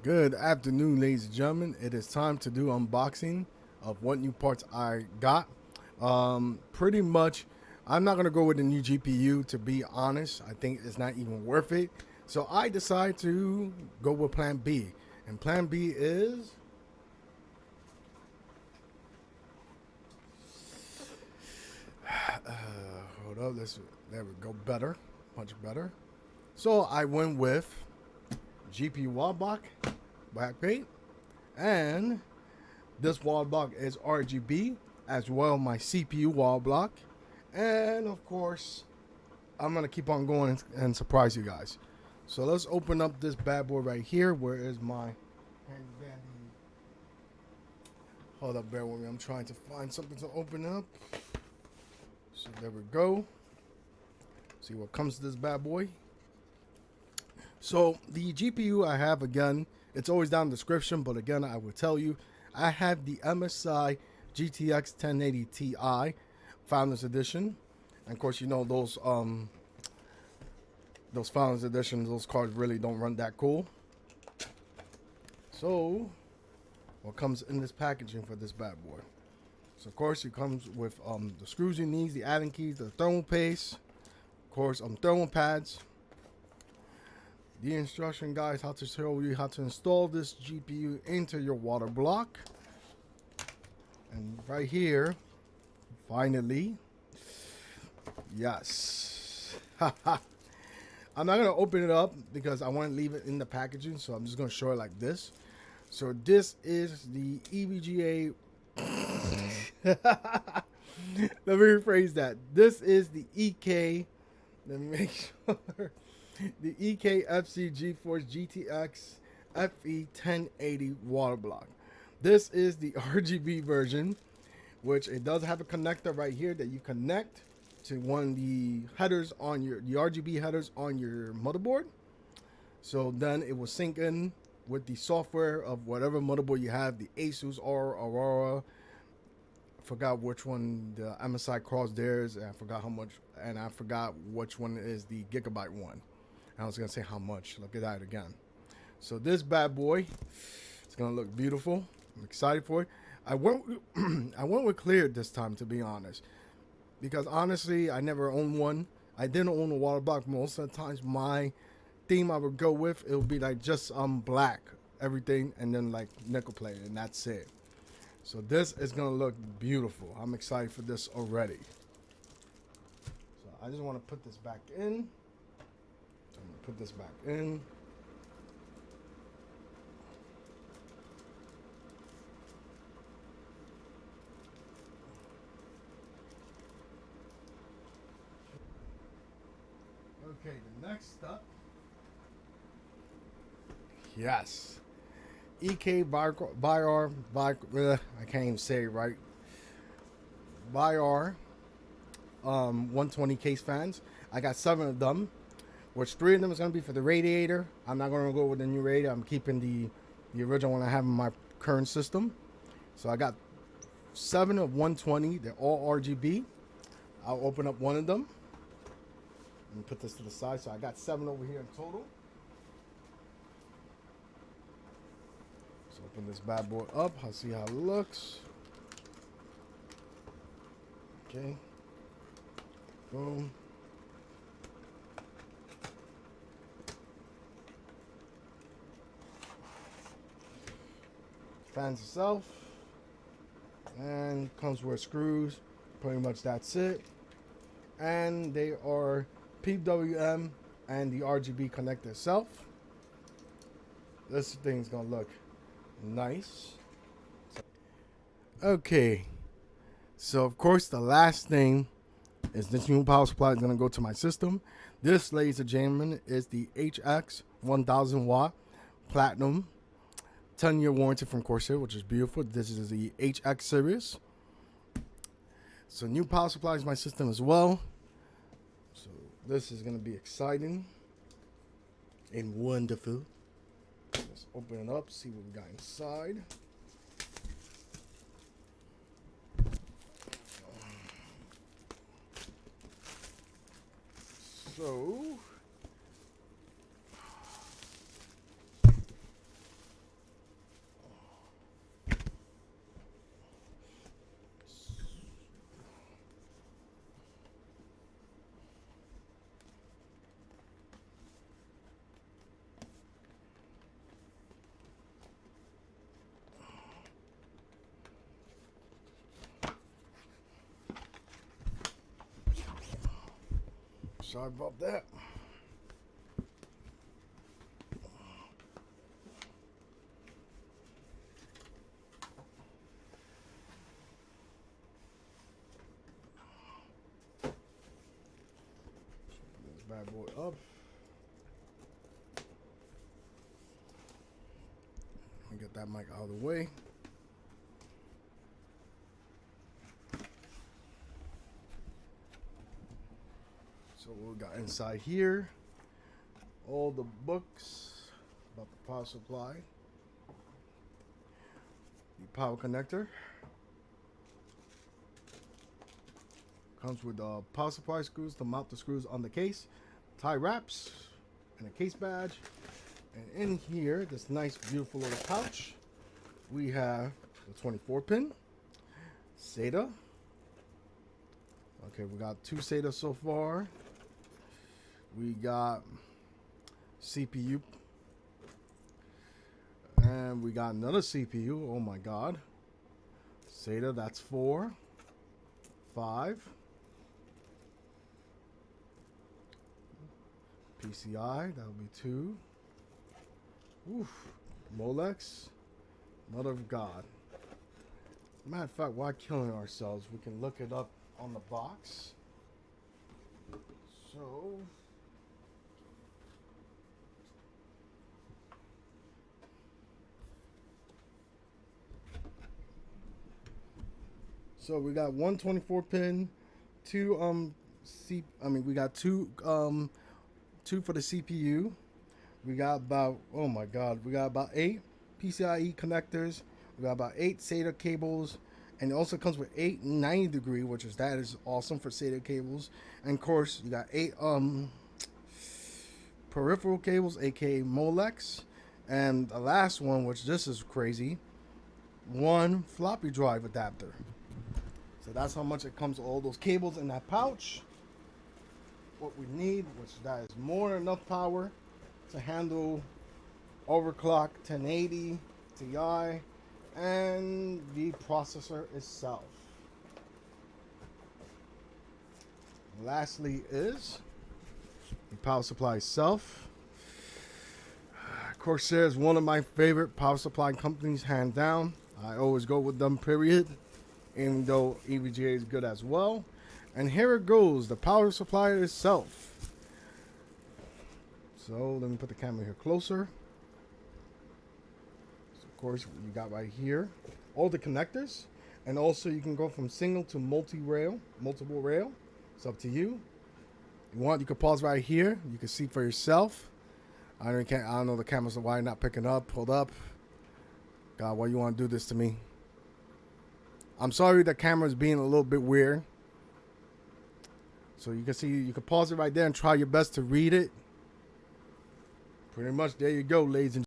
Good afternoon, ladies and gentlemen. It is time to do unboxing of what new parts I got. Pretty much, I'm not going to go with a new GPU, to be honest. I think it's not even worth it. So I decided to go with plan B. And plan B is... hold up, there we go, better, much better. So I went with GPU wall block, black paint, and this wall block is RGB, as well my CPU wall block, and of course I'm gonna keep on going and surprise you guys. So let's open up this bad boy right here. Where is my handy dandy? Hold up, bear with me. I'm trying to find something to open up. So there we go. See what comes to this bad boy. So the GPU I have, again, it's always down in the description, but again, I will tell you, I have the MSI GTX 1080 Ti Founders Edition. And of course, you know those Founders Editions, those cards really don't run that cool. So what comes in this packaging for this bad boy? So of course it comes with the screws you need, the Allen keys, the thermal paste, of course thermal pads, the instruction guides, how to show you how to install this GPU into your water block. And right here, finally, yes. I'm not going to open it up because I want to leave it in the packaging, so I'm just going to show it like this. So this is the EVGA. Let me rephrase that. This is the let me make sure. The EKWB GeForce GTX FE1080 water block. This is the RGB version, which it does have a connector right here that you connect to one of the headers on the RGB headers on your motherboard. So then it will sync in with the software of whatever motherboard you have, the ASUS or AURUS. I forgot which one the MSI crossed theirs, and I forgot how much, and I forgot which one is the Gigabyte one. I was gonna say how much. Look at that again. So this bad boy, it's gonna look beautiful. I'm excited for it. I went with clear this time, to be honest, because honestly I never owned one. I didn't own a water block. Most of the times my theme I would go with, it would be like just black everything and then like nickel plate, and that's it. So this is gonna look beautiful. I'm excited for this already. So I just want to put this back in. I'm gonna put this back in. Okay, the next step. Yes. EKWB, I can't even say it right. BIR 120 case fans. I got 7 of them, which 3 of them is going to be for the radiator. I'm not going to go with the new radiator. I'm keeping the original one I have in my current system. So I got 7 of 120. They're all RGB. I'll open up one of them and put this to the side. So I got 7 over here in total. Open this bad boy up. I'll see how it looks. Okay. Boom. Fans itself. And comes with screws. Pretty much that's it. And they are PWM and the RGB connector itself. This thing's gonna look nice. Okay, so of course the last thing is this new power supply is going to go to my system. This, ladies and gentlemen, is the HX1000 watt platinum 10-year warranty from Corsair, which is beautiful. This is the HX series. So new power supply is my system as well. So this is going to be exciting and wonderful. Let's open it up, see what we got inside. So Sorry about that. Put this bad boy up. Get that mic out of the way. So what we got inside here, all the books about the power supply, the power connector, comes with power supply screws to mount the screws on the case, tie wraps, and a case badge. And in here, this nice, beautiful little pouch, we have the 24 pin, SATA. Okay, we got 2 SATA so far. We got CPU. And we got another CPU. Oh my God. SATA, that's 4. 5. PCI, that'll be 2. Oof, Molex, Mother of God. Matter of fact, why killing ourselves? We can look it up on the box. So we got one 24 pin, 2 we got 2 for the CPU. We got about, oh my God, we got about 8 PCIe connectors. We got about 8 SATA cables, and it also comes with 8 90-degree, which is awesome for SATA cables. And of course, you got 8 peripheral cables, aka Molex, and the last one, which this is crazy, 1 floppy drive adapter. So that's how much it comes with all those cables in that pouch. What we need, which that is more than enough power to handle overclock 1080 Ti and the processor itself. Lastly is the power supply itself. Corsair is one of my favorite power supply companies, hand down. I always go with them, period, even though EVGA is good as well. And here it goes, the power supply itself. So let me put the camera here closer. So of course, you got right here all the connectors, and also you can go from single to multiple rail. It's up to you. You want, you can pause right here. You can see for yourself. I don't know the camera's why not picking up. Hold up. God, why you want to do this to me? I'm sorry the camera's being a little bit weird. So you can see, you can pause it right there and try your best to read it. Pretty much, there you go, ladies and